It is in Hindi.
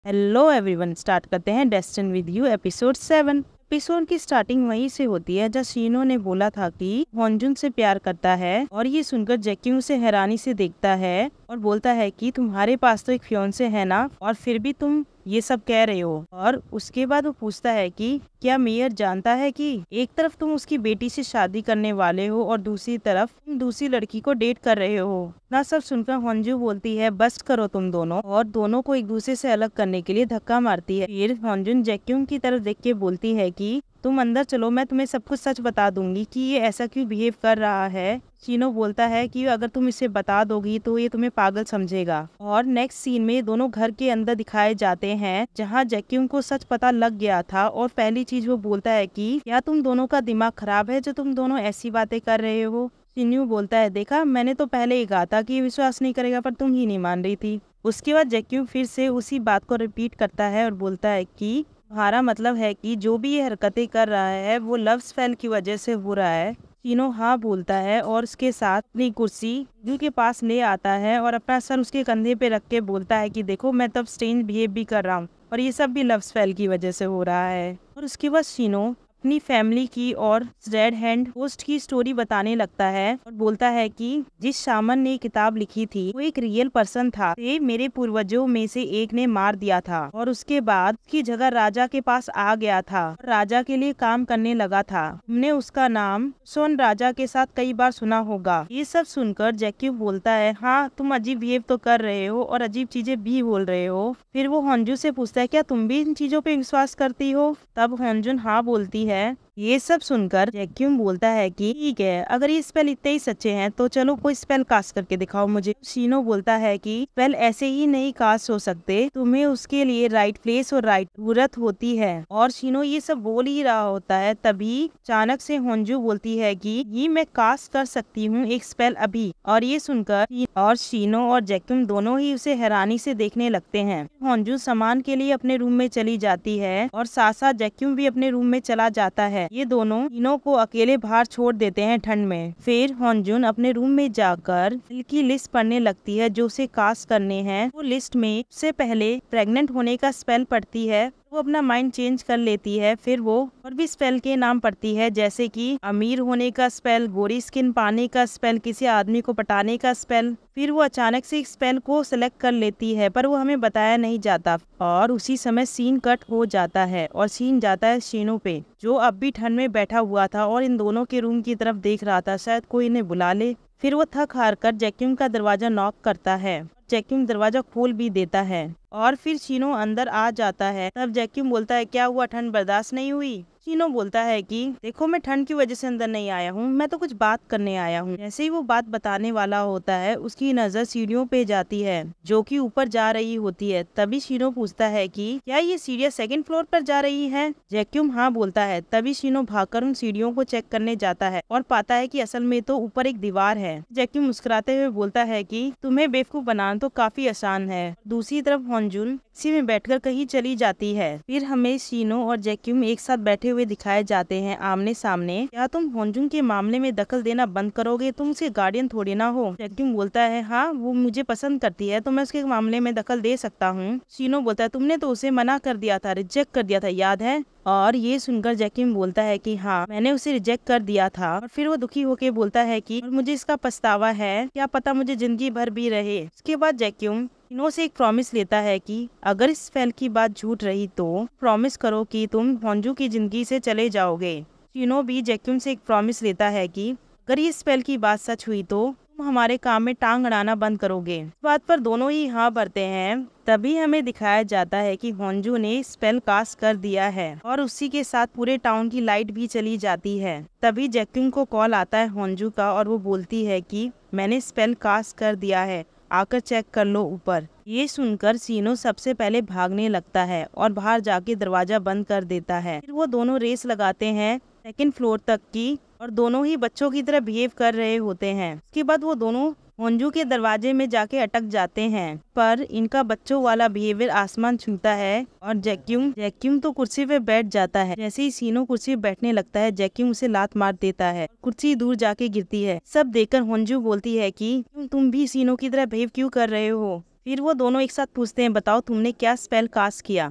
हेलो एवरीवन, स्टार्ट करते हैं destine with you episode 7। Episode की स्टार्टिंग वहीं से होती है जहाँ शीनो ने बोला था कि हॉन्जुन से प्यार करता है और ये सुनकर जैक्यूं उसे हैरानी से देखता है और बोलता है कि तुम्हारे पास तो एक फियांसे है ना, और फिर भी तुम ये सब कह रहे हो। और उसके बाद वो पूछता है कि क्या मेयर जानता है कि एक तरफ तुम उसकी बेटी से शादी करने वाले हो और दूसरी तरफ तुम दूसरी लड़की को डेट कर रहे हो। ना सब सुनकर हॉन्जू बोलती है बस करो तुम दोनों, और दोनों को एक दूसरे से अलग करने के लिए धक्का मारती है। फिर हॉन्जुन जैक्यूं की तरफ देख के बोलती है कि तुम अंदर चलो, मैं तुम्हें सब कुछ सच बता दूंगी कि ये ऐसा क्यों बिहेव कर रहा है। शीनो बोलता है कि अगर तुम इसे बता दोगी तो ये तुम्हें पागल समझेगा। और नेक्स्ट सीन में दोनों घर के अंदर दिखाए जाते हैं जहां जैक्यूं को सच पता लग गया था। और पहली चीज वो बोलता है कि क्या तुम दोनों का दिमाग खराब है जो तुम दोनों ऐसी बातें कर रहे हो। शिन्यू बोलता है देखा, मैंने तो पहले ही कहा था कि विश्वास नहीं करेगा, पर तुम ही नहीं मान रही थी। उसके बाद जैक्यूं फिर से उसी बात को रिपीट करता है और बोलता है कि तुम्हारा मतलब है कि जो भी ये हरकतें कर रहा है वो लव स्पेल की वजह से हो रहा है। शीनो हाँ बोलता है और उसके साथ अपनी कुर्सी दिल के पास ले आता है और अपना सर उसके कंधे पे रख के बोलता है कि देखो, मैं तब स्ट्रेंज बिहेव भी कर रहा हूँ और ये सब भी लव स्पेल की वजह से हो रहा है। और उसके बाद शीनो अपनी फैमिली की और रेड हैंड होस्ट की स्टोरी बताने लगता है और बोलता है कि जिस शामन ने किताब लिखी थी वो एक रियल पर्सन था, से मेरे पूर्वजों में से एक ने मार दिया था और उसके बाद उसकी जगह राजा के पास आ गया था और राजा के लिए काम करने लगा था। हमने उसका नाम सोन राजा के साथ कई बार सुना होगा। ये सब सुनकर जैक्यू बोलता है हाँ, तुम अजीब बिहेव तो कर रहे हो और अजीब चीजें भी बोल रहे हो। फिर वो हॉन्जू से पूछता है क्या तुम भी इन चीजों पे विश्वास करती हो। तब हॉन्जुन हाँ बोलती है। ये सब सुनकर जैक्यूम बोलता है कि ठीक है, अगर ये स्पेल इतने ही सच्चे हैं तो चलो कोई स्पेल कास्ट करके दिखाओ मुझे। शीनो बोलता है कि स्पेल ऐसे ही नहीं कास्ट हो सकते, तुम्हें उसके लिए राइट प्लेस और राइट जरूरत होती है। और शीनो ये सब बोल ही रहा होता है तभी अचानक से होंजू बोलती है कि ये मैं कास्ट कर सकती हूँ एक स्पेल अभी। और ये सुनकर और शीनो और जैक्यूम दोनों ही उसे हैरानी से देखने लगते हैं। होंजू सामान के लिए अपने रूम में चली जाती है और साथ साथ जैक्यूम भी अपने रूम में चला जाता है। ये दोनों तीनों को अकेले बाहर छोड़ देते हैं ठंड में। फिर हॉन्जुन अपने रूम में जाकर की लिस्ट पढ़ने लगती है जो उसे कास्ट करने हैं। वो लिस्ट में से पहले प्रेग्नेंट होने का स्पेल पढ़ती है, वो अपना माइंड चेंज कर लेती है। फिर वो और भी स्पेल के नाम पढ़ती है जैसे कि अमीर होने का स्पेल, गोरी स्किन पाने का स्पेल, किसी आदमी को पटाने का स्पेल। फिर वो अचानक से एक स्पेल को सिलेक्ट कर लेती है पर वो हमें बताया नहीं जाता। और उसी समय सीन कट हो जाता है और सीन जाता है शीनो पे, जो अब भी ठंड में बैठा हुआ था और इन दोनों के रूम की तरफ देख रहा था, शायद कोई इन्हें बुला ले। फिर वो थक हार कर जैक्यूम का दरवाजा नॉक करता है। जैक्यूम दरवाजा खोल भी देता है और फिर शीनो अंदर आ जाता है। तब जैक्यूम बोलता है क्या हुआ, ठंड बर्दाश्त नहीं हुई। शीनो बोलता है कि देखो, मैं ठंड की वजह से अंदर नहीं आया हूँ, मैं तो कुछ बात करने आया हूँ। जैसे ही वो बात बताने वाला होता है उसकी नजर सीढ़ियों पे जाती है जो कि ऊपर जा रही होती है। तभी शीनो पूछता है कि क्या ये सीढ़ियाँ सेकंड फ्लोर पर जा रही है। जैक्यूम हाँ बोलता है। तभी शीनो भागकर उन सीढ़ियों को चेक करने जाता है और पाता है कि असल में तो ऊपर एक दीवार है। जैक्यूम मुस्कुराते हुए बोलता है कि तुम्हें बेवकूफ बनाना तो काफी आसान है। दूसरी तरफ हॉन्जुन टैक्सी में बैठकर कहीं चली जाती है। फिर हमें शीनो और जैक्यूम एक साथ बैठे हुए दिखाए जाते हैं आमने सामने। क्या तुम हॉन्जुन के मामले में दखल देना बंद करोगे, तुम उसके गार्डियन थोड़ी ना हो। जैक्यूम बोलता है हाँ, वो मुझे पसंद करती है तो मैं उसके मामले में दखल दे सकता हूँ। शीनो बोलता है तुमने तो उसे मना कर दिया था, रिजेक्ट कर दिया था, याद है। और ये सुनकर जैक्यूम बोलता है कि हाँ, मैंने उसे रिजेक्ट कर दिया था। और फिर वो दुखी होकर बोलता है कि और मुझे इसका पछतावा है, क्या पता मुझे जिंदगी भर भी रहे। उसके बाद जैक्यूम शीनो से एक प्रॉमिस लेता है कि अगर इस स्पेल की बात झूठ रही तो प्रॉमिस करो कि तुम हॉन्जू की जिंदगी से चले जाओगे। शीनो भी जैक्यूम से एक प्रॉमिस लेता है कि अगर ये स्पेल की बात सच हुई तो तुम हमारे काम में टांग अड़ाना बंद करोगे। इस बात पर दोनों ही हाँ भरते हैं। तभी हमें दिखाया जाता है कि हॉन्जू ने स्पेल कास्ट कर दिया है और उसी के साथ पूरे टाउन की लाइट भी चली जाती है। तभी जैक्यूम को कॉल आता है हॉन्जू का और वो बोलती है कि मैंने स्पेल कास्ट कर दिया है, आकर चेक कर लो ऊपर। ये सुनकर शीनो सबसे पहले भागने लगता है और बाहर जाके दरवाजा बंद कर देता है। फिर वो दोनों रेस लगाते हैं सेकंड फ्लोर तक की और दोनों ही बच्चों की तरह बिहेव कर रहे होते हैं। उसके बाद वो दोनों होंजू के दरवाजे में जाके अटक जाते हैं, पर इनका बच्चों वाला बिहेवियर आसमान छूता है और जैक्यूम तो कुर्सी पे बैठ जाता है। जैसे ही शीनो कुर्सी पे बैठने लगता है जैक्यूम उसे लात मार देता है, कुर्सी दूर जाके गिरती है। सब देखकर होंजू बोलती है कि तुम भी शीनो की तरह बिहेव क्यों कर रहे हो। फिर वो दोनों एक साथ पूछते हैं, बताओ तुमने क्या स्पेल कास्ट किया।